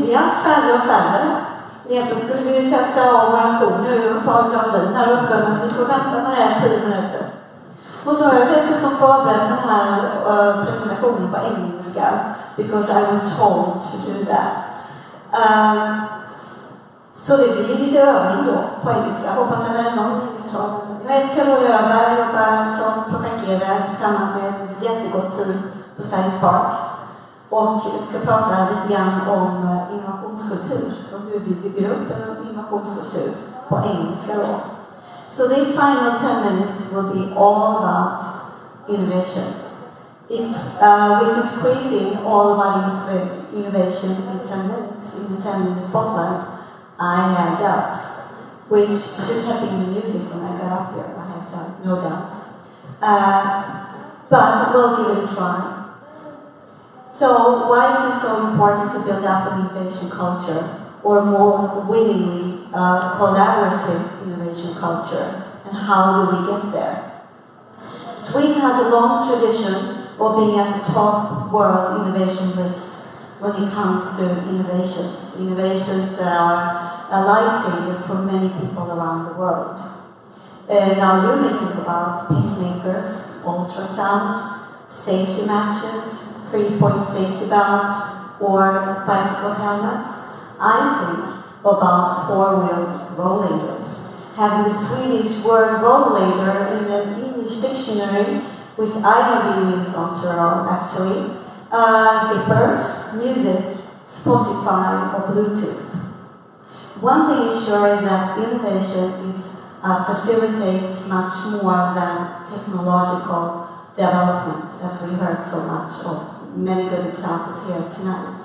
myndiga färre och färre. Egentligen skulle vi ju kasta av våra skor nu och ta en glas vin här uppe, men vi får vänta med det här 10 minuter. Och så har jag dessutom förberett den här presentationen på engelska, because I was told to do that. Så det blir lite övning då på engelska. Hoppas att det är någon engelsktalare. Jag heter Carola Öberg, jobbar som projektledare tillsammans med ett jättegott team på Science Park. Och jag ska prata lite grann om innovationskultur och hur vi bygger upp en innovationskultur på engelska då. So these final 10 minutes will be all about innovation. If we can squeeze in all about innovation in 10 minutes, in the 10-minute spotlight, I have doubts, which should have been the music when I got up here, I have no doubt. But we'll give it a try. So why is it so important to build up an innovation culture, or more willingly, collaborative innovation culture, and how do we get there? Sweden has a long tradition of being at the top world innovation list when it comes to innovations that are lifesavers for many people around the world. Now you may think about pacemakers, ultrasound, safety matches, 3-point safety belt, or bicycle helmets. I think about 4-wheel rollators. Having the Swedish word rollator in an English dictionary, which I have been an influencer of actually, zippers, music, Spotify, or Bluetooth. One thing is sure is that innovation facilitates much more than technological development, as we heard so much of many good examples here tonight.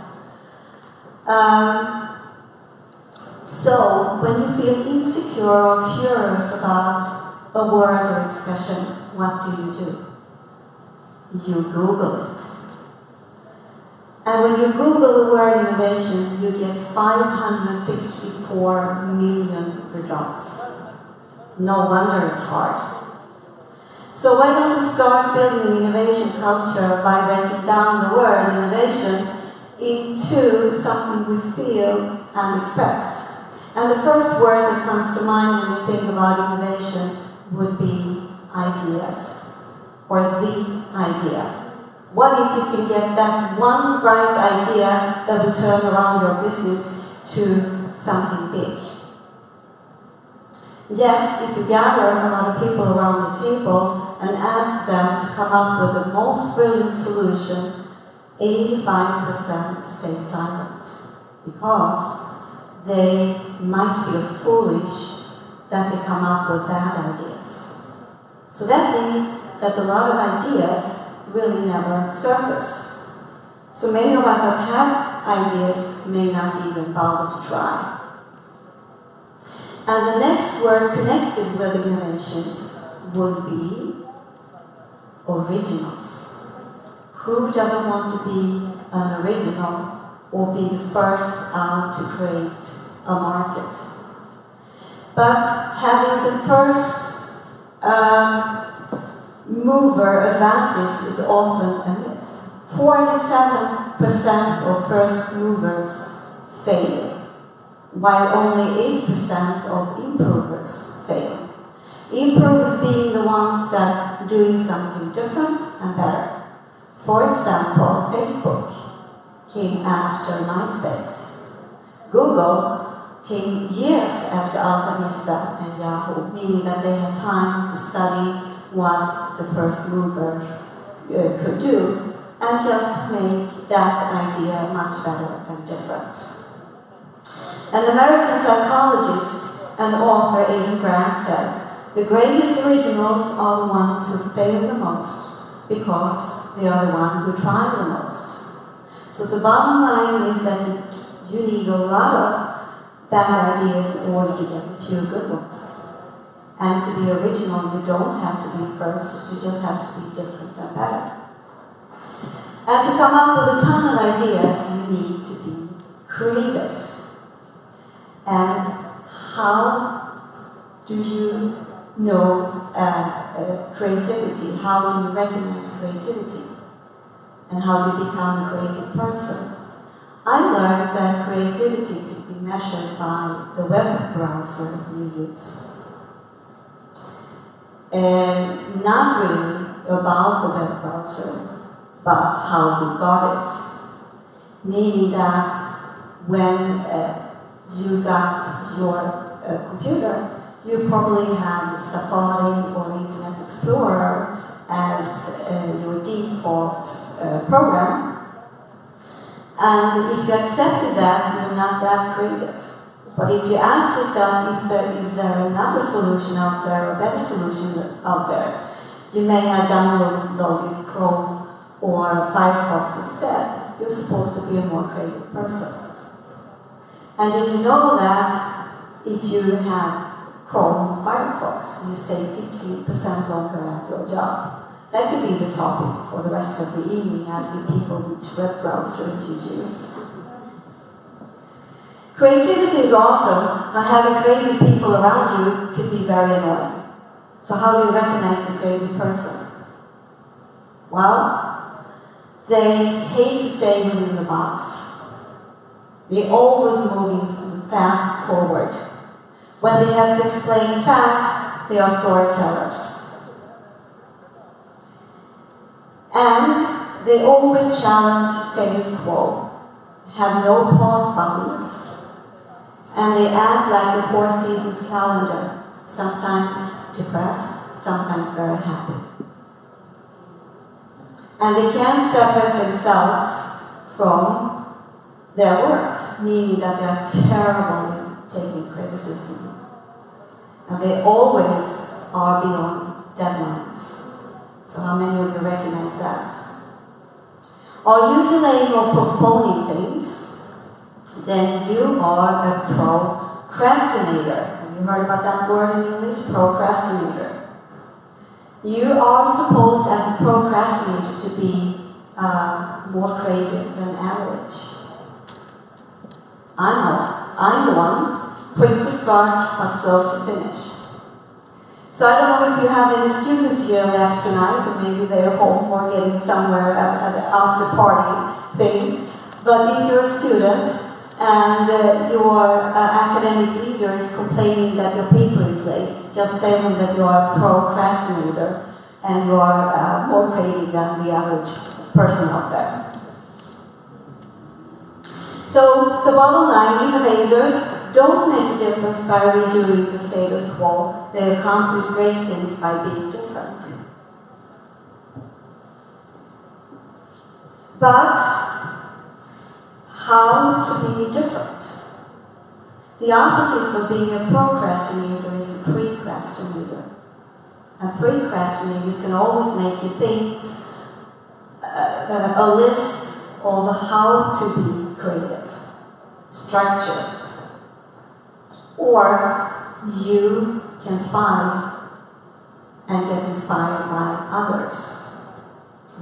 So, when you feel insecure or curious about a word or expression, what do? You Google it. And when you Google the word innovation, you get 554 million results. No wonder it's hard. So why don't we start building an innovation culture by breaking down the word innovation into something we feel and express? And the first word that comes to mind when you think about innovation would be ideas, or the idea. What if you can get that one bright idea that will turn around your business to something big? Yet, if you gather a lot of people around the table and ask them to come up with the most brilliant solution, 85% stay silent, because they might feel foolish that they come up with bad ideas. So that means that a lot of ideas really never surface. So many of us that have ideas may not even bother to try. And the next word connected with innovations would be originals. Who doesn't want to be an original or be the first out to create a market? But having the first mover advantage is often a myth. 47% of first movers fail, while only 8% of improvers fail. Improvers being the ones that are doing something different and better. For example, Facebook came after MySpace. Google came years after Alta Vista and Yahoo, meaning that they had time to study what the first movers could do and just make that idea much better and different. An American psychologist and author, Aidan Grant, says, the greatest originals are the ones who fail the most because they are the ones who try the most. So the bottom line is that you need a lot of bad ideas in order to get a few good ones. And to be original, you don't have to be first, you just have to be different and better. And to come up with a ton of ideas, you need to be creative. And how do you know creativity? How do you recognize creativity? And how do you become a creative person? I learned that creativity could be measured by the web browser you use. And not really about the web browser, but how you got it. Meaning that when you got your computer, you probably had Safari or Internet Explorer as your default program. And if you accepted that, you're not that creative. But if you ask yourself if is there another solution out there, a better solution out there, you may have downloaded Chrome or Firefox instead. You're supposed to be a more creative person. And did you know that if you have Chrome or Firefox, you stay 50% longer at your job? That could be the topic for the rest of the evening, asking people which web browser you use. Creativity is awesome, and having creative people around you can be very annoying. So how do you recognize a creative person? Well, they hate to stay within the box. They're always moving fast forward. When they have to explain facts, they are storytellers. And they always challenge status quo, have no pause buttons, and they act like a Four Seasons calendar, sometimes depressed, sometimes very happy. And they can't separate themselves from their work, meaning that they are terrible in taking criticism. And they always are beyond deadlines. So how many of you recognize that? Are you delaying or postponing things? Then you are a procrastinator. Have you heard about that word in English? Procrastinator. You are supposed, as a procrastinator, to be more creative than average. I'm one, quick to start but slow to finish. So I don't know if you have any students here left tonight, or maybe they're home or getting somewhere at the after party thing. But if you're a student and your academic leader is complaining that your paper is late, just tell them that you are a procrastinator and you are more creative than the average person out there. So the bottom line, innovators don't make a difference by redoing the status quo. They accomplish great things by being different. But how to be different? The opposite of being a procrastinator is a precrastinator. And precrastinators can always make you think a list of how to be creative, structure. Or you can spy and get inspired by others.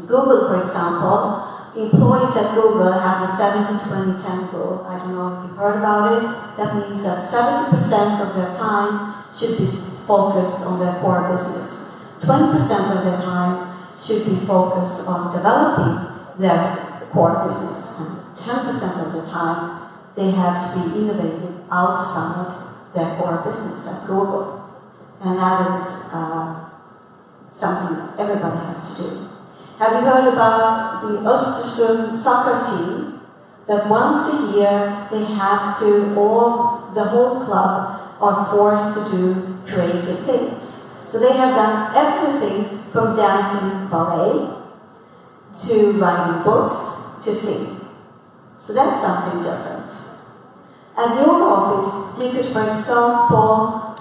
Google, for example, employees at Google have the 70-20-10 rule. I don't know if you've heard about it. That means that 70% of their time should be focused on their core business. 20% of their time should be focused on developing their core business. And 10% of the time, they have to be innovative outside their core business at Google. And that is something that everybody has to do. Have you heard about the Östersund soccer team? That once a year they have to, the whole club are forced to do creative things. So they have done everything from dancing ballet to writing books to singing. So that's something different. At your office, you could, for example,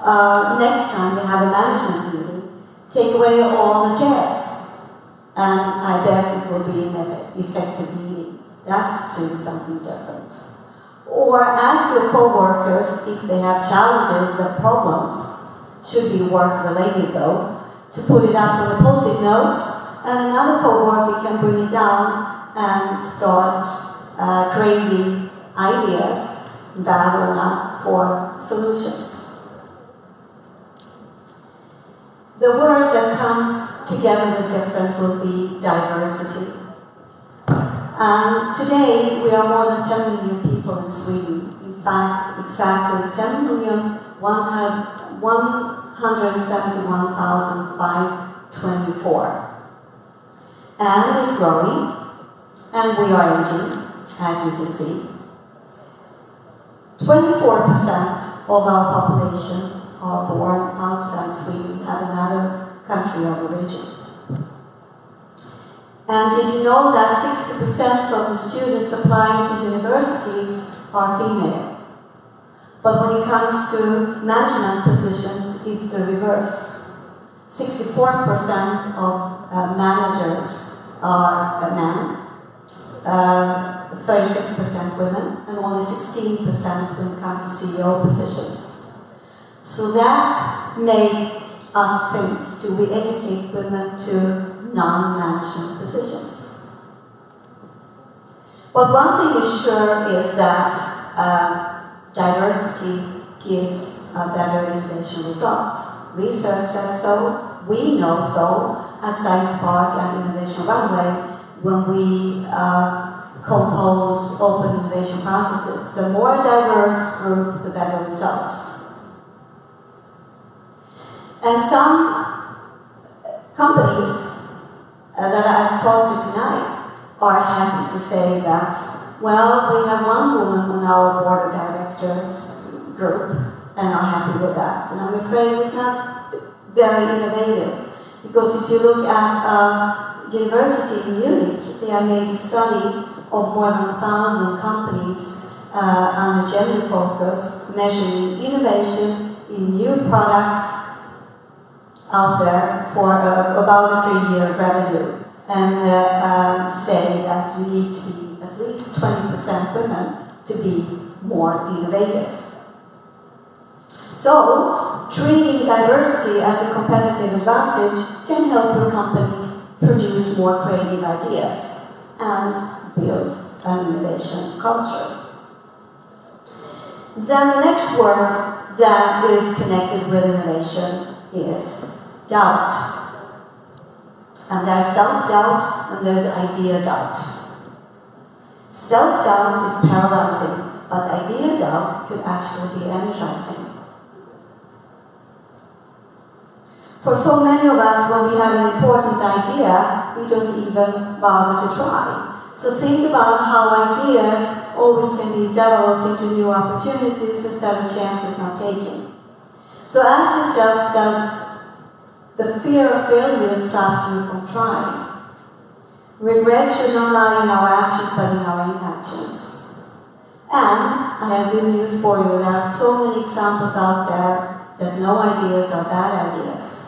next time you have a management meeting, take away all the chairs. And I bet it will be an effective meeting. That's doing something different. Or ask your co-workers if they have challenges or problems, should be work-related though, to put it up on the post-it notes, and another co-worker can bring it down and start creating ideas, bad or not, for solutions. The word that comes together with different will be diversity. And today, we are more than 10 million people in Sweden. In fact, exactly 10,171,524. And it's growing, and we are aging, as you can see. 24% of our population are born outside Sweden and another country of origin. And did you know that 60% of the students applying to universities are female? But when it comes to management positions, it's the reverse. 64% of managers are men, 36% women, and only 16% when it comes to CEO positions. So that made us think, do we educate women to non-management positions? But one thing is sure is that diversity gives better innovation results. Research says so, we know so at Science Park and Innovation Runway when we compose open innovation processes. The more diverse group, the better results. And some companies that I've talked to tonight are happy to say that, well, we have one woman on our board of directors group and are happy with that. And I'm afraid it's not very innovative, because if you look at university in Munich, they have made a study of more than 1,000 companies on the gender focus, measuring innovation in new products out there for about a 3-year revenue, and say that you need to be at least 20% women to be more innovative. So, treating diversity as a competitive advantage can help your company produce more creative ideas and build an innovation culture. Then the next word that is connected with innovation is doubt. And there's self-doubt and there's idea doubt. Self-doubt is paralyzing, but idea doubt could actually be energizing. For so many of us, when we have an important idea, we don't even bother to try. So think about how ideas always can be developed into new opportunities instead of chances not taken. So ask yourself, does the fear of failure stop you from trying? Regret should not lie in our actions, but in our inactions. And I have good news for you. There are so many examples out there that no ideas are bad ideas.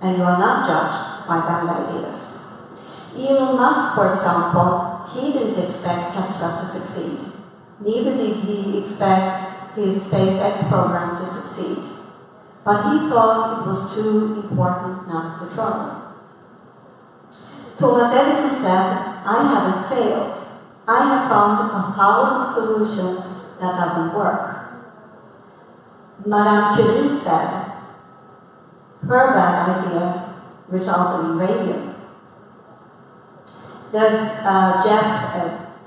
And you are not judged by bad ideas. Elon Musk, for example, he didn't expect Tesla to succeed. Neither did he expect his SpaceX program to succeed. But he thought it was too important not to try. Thomas Edison said, I haven't failed. I have found 1,000 solutions that doesn't work. Madame Curie said, her bad idea resulted in radium. There's Jeff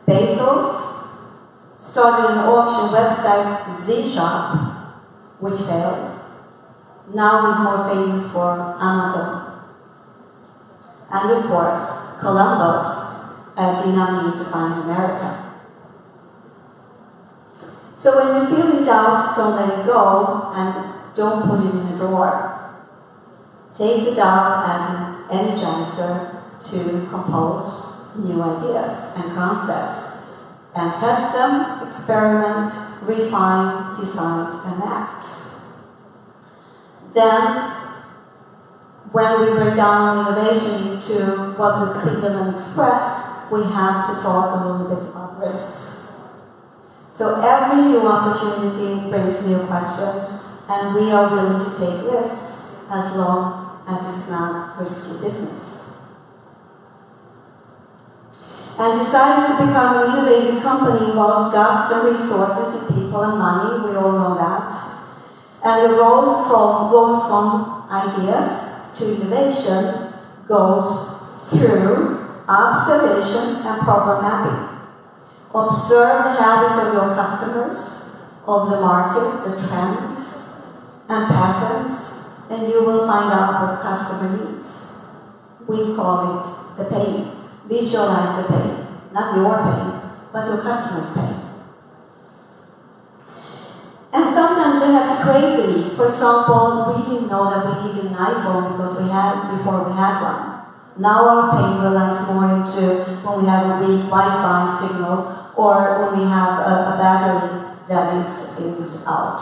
Bezos, started an auction website, Z-Shop, which failed. Now he's more famous for Amazon. And of course, Columbus did not need to find America. So when you feel in doubt, don't let it go and don't put it in a drawer. Take the doubt as an energizer to compose new ideas and concepts, and test them, experiment, refine, design, and act. Then, when we break down innovation into what we feel and express, we have to talk a little bit about risks. So every new opportunity brings new questions, and we are willing to take risks as long as it's not risky business. And deciding to become an innovative company involves guts and resources and people and money, we all know that. And the road from going from ideas to innovation goes through observation and problem mapping. Observe the habit of your customers, of the market, the trends and patterns, and you will find out what the customer needs. We call it the pain. Visualize the pain. Not your pain, but your customer's pain. And sometimes you have to create the need. For example, we didn't know that we needed an iPhone before we had one. Now our pain relies more into when we have a weak Wi-Fi signal or when we have a battery that is out.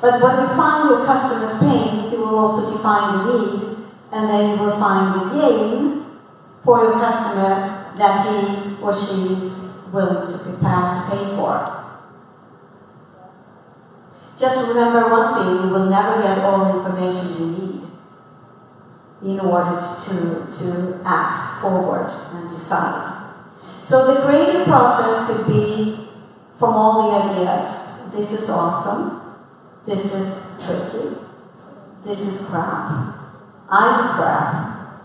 But when you find your customer's pain, you will also define the need, and then you will find the gain for your customer that he or she is willing to prepare to pay for. Just remember one thing, you will never get all the information you need in order to act forward and decide. So the creative process could be from all the ideas. This is awesome. This is tricky. This is crap. I'm crap.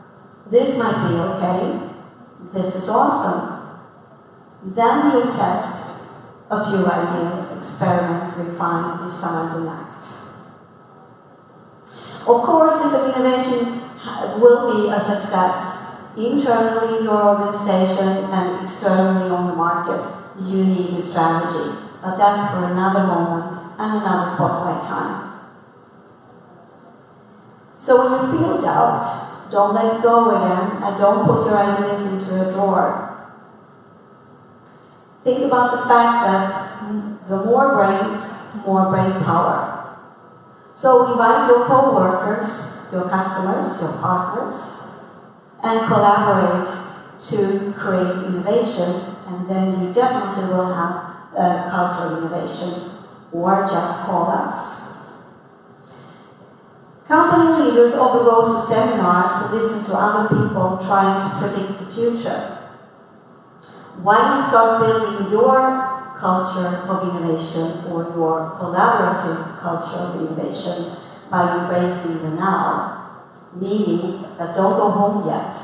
This might be okay. This is awesome. Then you test a few ideas, experiment, refine, decide, and act. Of course, if an innovation will be a success internally in your organization and externally on the market, you need a strategy. But that's for another moment and another spotlight time. So when you feel doubt, don't let it go again, and don't put your ideas into a drawer. Think about the fact that the more brains, more brain power. So invite your co-workers, your customers, your partners, and collaborate to create innovation, and then you definitely will have cultural innovation, or just call us. Company leaders often go to seminars to listen to other people trying to predict the future. Why not start building your culture of innovation or your collaborative culture of innovation by embracing the now, meaning that don't go home yet.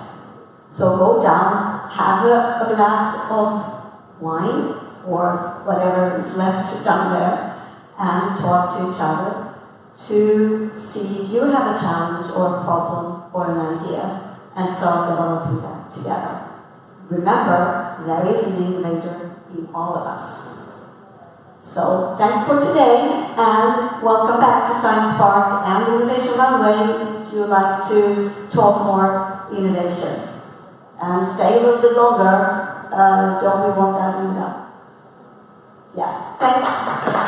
So go down, have a glass of wine or whatever is left down there, and talk to each other to see if you have a challenge or a problem or an idea, and start developing that together. Remember, there is an innovator in all of us. So thanks for today, and welcome back to Science Park and the Innovation Runway if you'd like to talk more innovation. And stay a little bit longer, don't we want that, Linda? Yeah, thanks.